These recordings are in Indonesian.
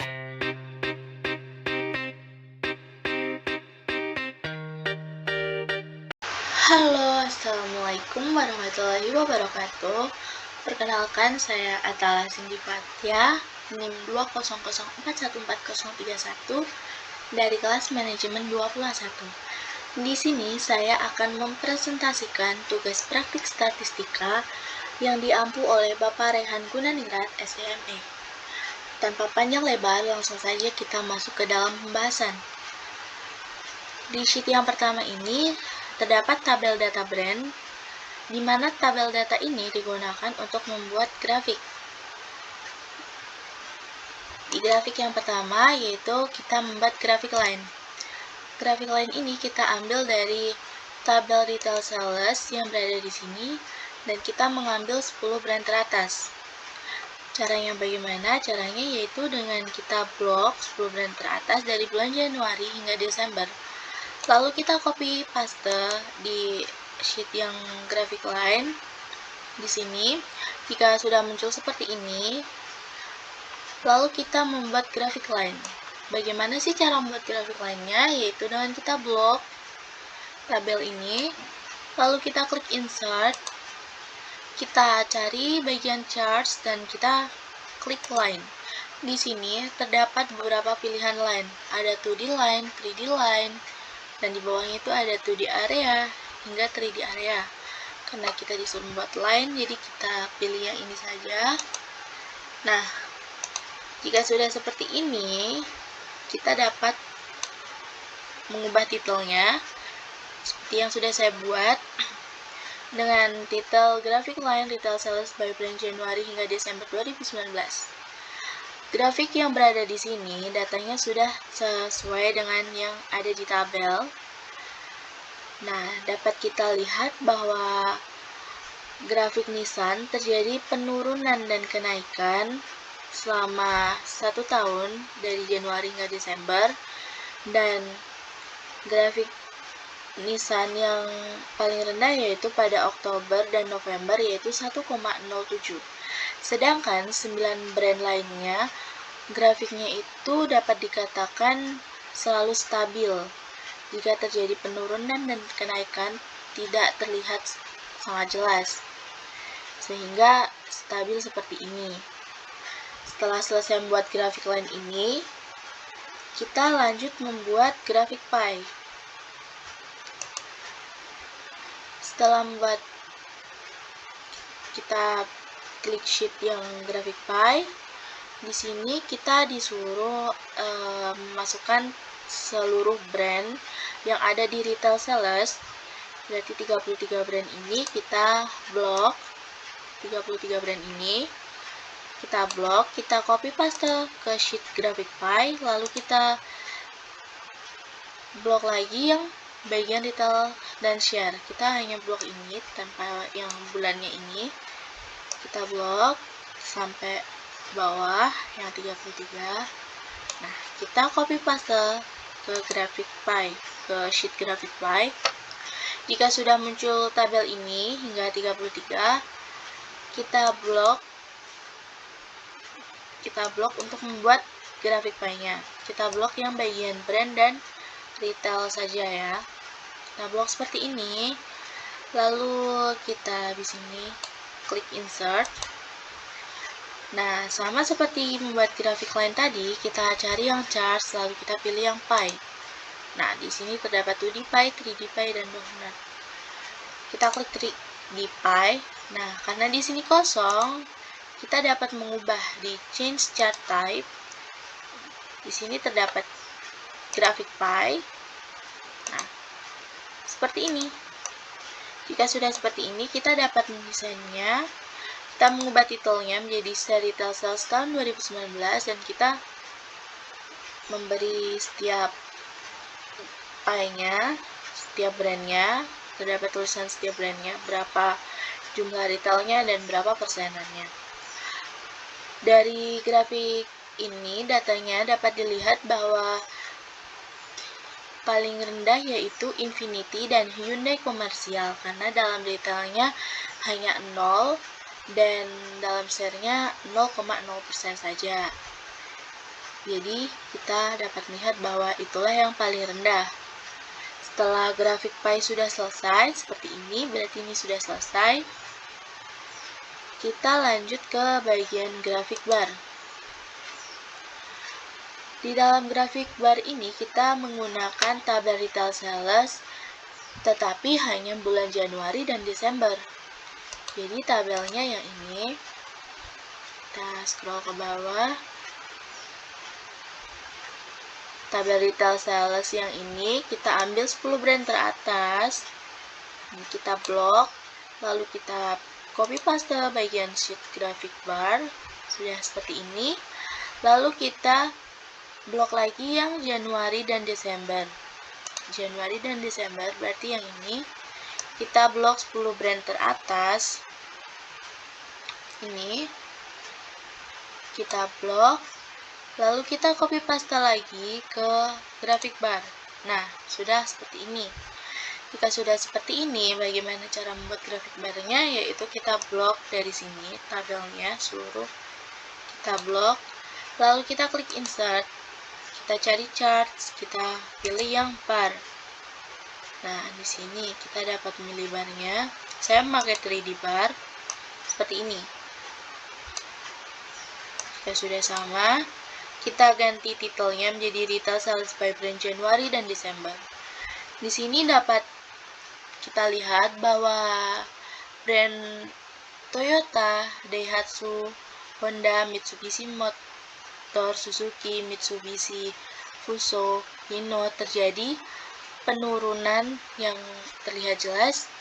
Halo, Assalamualaikum warahmatullahi wabarakatuh. Perkenalkan, saya Atala Cindy Fathia, NIM 200414031 dari kelas manajemen 21. Di sini saya akan mempresentasikan tugas praktik statistika yang diampu oleh Bapak Rehan Gunaningrat, SEME. Tanpa panjang lebar, langsung saja kita masuk ke dalam pembahasan. Di sheet yang pertama ini terdapat tabel data brand, di mana tabel data ini digunakan untuk membuat grafik. Di grafik yang pertama yaitu kita membuat grafik line. Grafik line ini kita ambil dari tabel retail sales yang berada di sini dan kita mengambil 10 brand teratas. Caranya bagaimana? Caranya yaitu dengan kita blok 10 brand teratas dari bulan Januari hingga Desember. Lalu kita copy paste di sheet yang graphic line di sini. Jika sudah muncul seperti ini, lalu kita membuat graphic line. Bagaimana sih cara membuat graphic line-nya? Yaitu dengan kita blok tabel ini, lalu kita klik insert, kita cari bagian charts dan kita klik line. Di sini terdapat beberapa pilihan line. Ada 2D line, 3D line, dan di bawahnya itu ada 2D area hingga 3D area. Karena kita disuruh membuat line, jadi kita pilih yang ini saja. Nah, jika sudah seperti ini, kita dapat mengubah titelnya seperti yang sudah saya buat dengan titel Graphic Line Retail Sales by bulan Januari hingga Desember 2019. Grafik yang berada di sini datanya sudah sesuai dengan yang ada di tabel. Nah, dapat kita lihat bahwa grafik Nissan terjadi penurunan dan kenaikan selama 1 tahun dari Januari hingga Desember, dan grafik Nissan yang paling rendah yaitu pada Oktober dan November yaitu 1,07. Sedangkan 9 brand lainnya grafiknya itu dapat dikatakan selalu stabil. Jika terjadi penurunan dan kenaikan tidak terlihat sangat jelas, sehingga stabil seperti ini. Setelah selesai membuat grafik line ini, kita lanjut membuat grafik pie. Setelah membuat, kita klik sheet yang grafik pie. Di sini kita disuruh memasukkan seluruh brand yang ada di retail sales. Berarti 33 brand ini kita blok. 33 brand ini kita blok, kita copy paste ke sheet graphic pie, lalu kita blok lagi yang bagian retail dan share. Kita hanya blok ini tanpa yang bulannya ini. Kita blok sampai bawah yang 33. Nah, kita copy paste ke graphic pie, ke sheet graphic pie. Jika sudah muncul tabel ini hingga 33, kita blok untuk membuat grafik pie-nya. Kita blok yang bagian brand dan retail saja ya. Kita blok seperti ini. Lalu kita di sini klik insert. Nah, sama seperti membuat grafik line tadi, kita cari yang charts, lalu kita pilih yang pie. Nah, di sini terdapat 2D pie, 3D pie, dan donut. Kita klik 3D pie. Nah, karena di sini kosong, kita dapat mengubah di change chart type. Di sini terdapat grafik pie. Nah, seperti ini. Jika sudah seperti ini, kita dapat mendesainnya. Kita mengubah titelnya menjadi Retail Sales tahun 2019 dan kita memberi setiap pie-nya, setiap brandnya, terdapat tulisan setiap brandnya, berapa jumlah retailnya dan berapa persenannya. Dari grafik ini datanya dapat dilihat bahwa paling rendah yaitu Infiniti dan Hyundai Komersial, karena dalam retailnya hanya 0 dan dalam share-nya 0,0% saja. Jadi kita dapat melihat bahwa itulah yang paling rendah. Setelah grafik pie sudah selesai seperti ini, berarti ini sudah selesai. Kita lanjut ke bagian grafik bar. Di dalam grafik bar ini kita menggunakan tabel retail sales, tetapi hanya bulan Januari dan Desember. Jadi tabelnya yang ini, kita scroll ke bawah. Tabel retail sales yang ini kita ambil 10 brand teratas, ini kita blok, lalu kita copy paste bagian sheet graphic bar, sudah seperti ini. Lalu kita blok lagi yang Januari dan Desember. Januari dan Desember berarti yang ini kita blok 10 brand teratas, ini kita blok. Lalu kita copy paste lagi ke grafik bar. Nah, sudah seperti ini. Jika sudah seperti ini, bagaimana cara membuat grafik barnya? Yaitu kita blok dari sini, tabelnya seluruh kita blok. Lalu kita klik insert, kita cari charts, kita pilih yang bar. Nah, di sini kita dapat memilih barnya. Saya memakai 3D bar seperti ini. Jika sudah sama, kita ganti titelnya menjadi Retail Sales by Brand Januari dan Desember. Di sini dapat kita lihat bahwa brand Toyota, Daihatsu, Honda, Mitsubishi Motor, Suzuki, Mitsubishi, Fuso, Hino terjadi penurunan yang terlihat jelas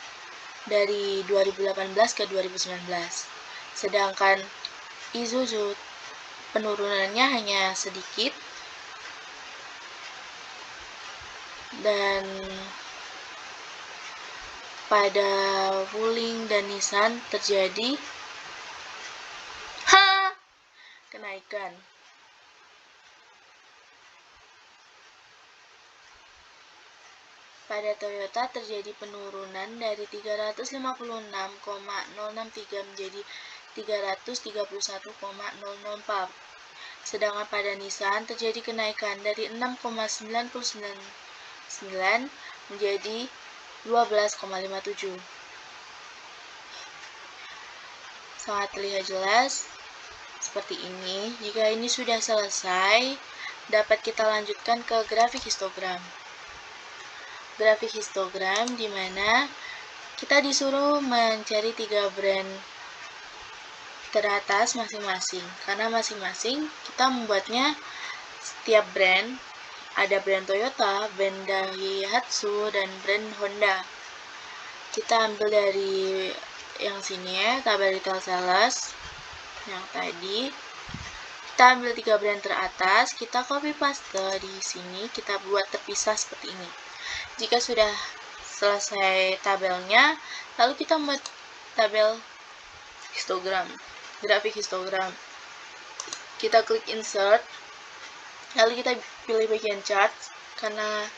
dari 2018 ke 2019. Sedangkan Isuzu penurunannya hanya sedikit, dan pada Wuling dan Nissan terjadi kenaikan. Pada Toyota terjadi penurunan dari 356,063 menjadi 331,004. Sedangkan pada Nissan terjadi kenaikan dari 6,999 menjadi 12,57. Sangat terlihat jelas seperti ini. Jika ini sudah selesai, dapat kita lanjutkan ke grafik histogram. Grafik histogram di mana kita disuruh mencari 3 brand teratas masing-masing. Karena masing-masing kita membuatnya setiap brand, ada brand Toyota, brand Daihatsu, dan brand Honda. Kita ambil dari yang sini ya, tabel retail sales yang tadi. Kita ambil 3 brand teratas, kita copy paste di sini, kita buat terpisah seperti ini. Jika sudah selesai tabelnya, lalu kita membuat tabel histogram, grafik histogram. Kita klik insert, lalu kita pilih bagian chart. Karena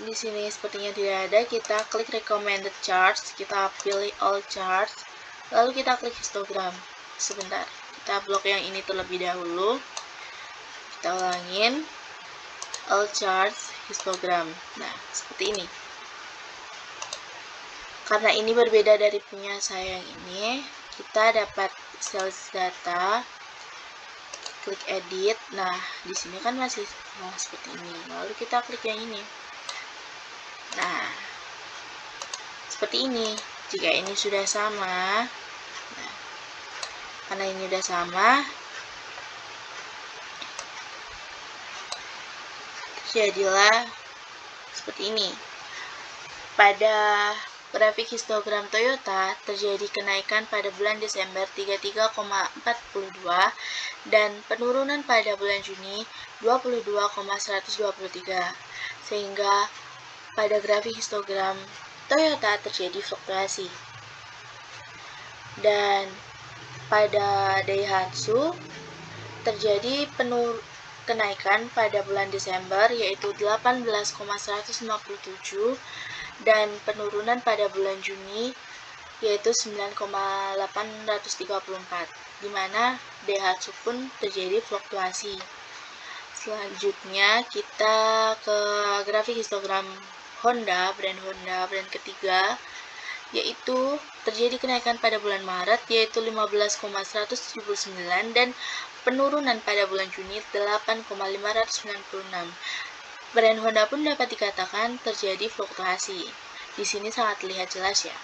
di sini sepertinya tidak ada, kita klik recommended charts, kita pilih all charts, lalu kita klik histogram. Sebentar, kita blok yang ini terlebih dahulu. Kita ulangin, all charts, histogram. Nah, seperti ini. Karena ini berbeda dari punya saya yang ini, kita dapat sales data, klik edit. Nah, di sini kan masih seperti ini. Lalu kita klik yang ini. Nah, seperti ini. Jika ini sudah sama, nah, karena ini sudah sama, jadilah seperti ini. Pada grafik histogram Toyota terjadi kenaikan pada bulan Desember 33,42 dan penurunan pada bulan Juni 22,123, sehingga pada grafik histogram Toyota terjadi fluktuasi. Dan pada Daihatsu terjadi kenaikan pada bulan Desember yaitu 18,157 dan penurunan pada bulan Juni yaitu 9,834, di mana Daihatsu pun terjadi fluktuasi. Selanjutnya kita ke grafik histogram Honda, brand ketiga, yaitu terjadi kenaikan pada bulan Maret yaitu 15,179 dan penurunan pada bulan Juni 8,596. Brand Honda pun dapat dikatakan terjadi fluktuasi. Di sini sangat terlihat jelas ya.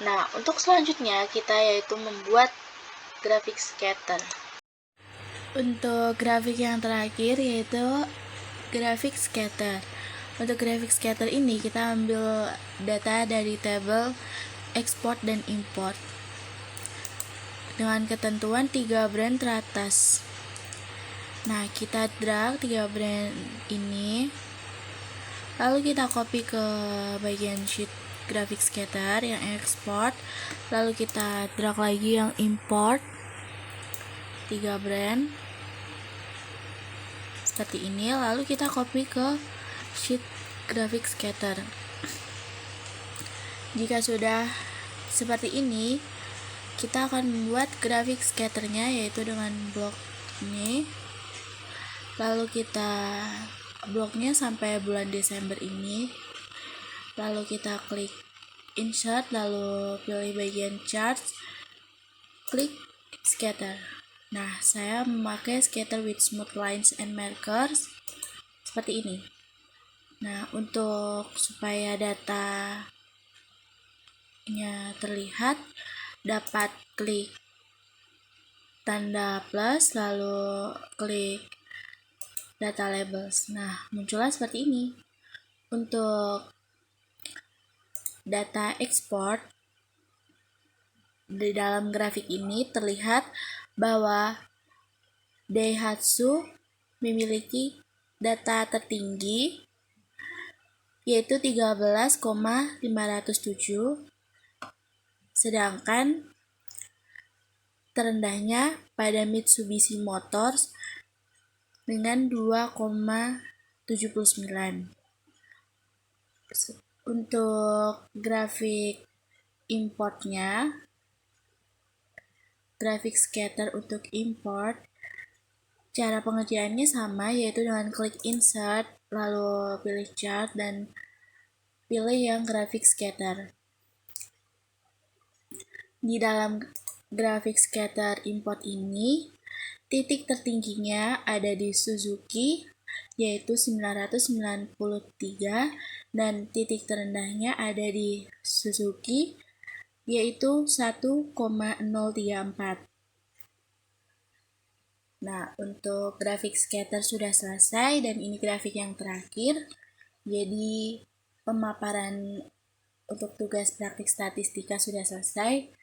Nah, untuk selanjutnya kita yaitu membuat grafik scatter. Untuk grafik yang terakhir yaitu grafik scatter. Untuk grafik scatter ini kita ambil data dari tabel ekspor dan import dengan ketentuan 3 brand teratas. Nah, kita drag 3 brand ini, lalu kita copy ke bagian sheet grafik scatter yang ekspor, lalu kita drag lagi yang import 3 brand seperti ini, lalu kita copy ke sheet grafik scatter. Jika sudah seperti ini, kita akan membuat grafik scatternya yaitu dengan blok ini, lalu kita bloknya sampai bulan Desember ini, lalu kita klik insert, lalu pilih bagian charts, klik scatter. Nah, saya memakai scatter with smooth lines and markers seperti ini. Nah, untuk supaya datanya terlihat, dapat klik tanda plus lalu klik data labels. Nah, muncullah seperti ini. Untuk data ekspor di dalam grafik ini terlihat bahwa Daihatsu memiliki data tertinggi yaitu 13,507, sedangkan terendahnya pada Mitsubishi Motors dengan 2,79. Untuk grafik importnya, grafik scatter untuk import, cara pengerjaannya sama, yaitu dengan klik insert, lalu pilih chart, dan pilih yang grafik scatter. Di dalam grafik scatter import ini, titik tertingginya ada di Suzuki, yaitu 993, dan titik terendahnya ada di Suzuki, yaitu 1,034. Nah, untuk grafik scatter sudah selesai dan ini grafik yang terakhir. Jadi, pemaparan untuk tugas praktik statistika sudah selesai.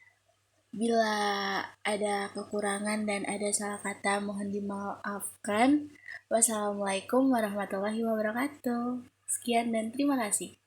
Bila ada kekurangan dan ada salah kata, mohon dimaafkan. Wassalamualaikum warahmatullahi wabarakatuh. Sekian dan terima kasih.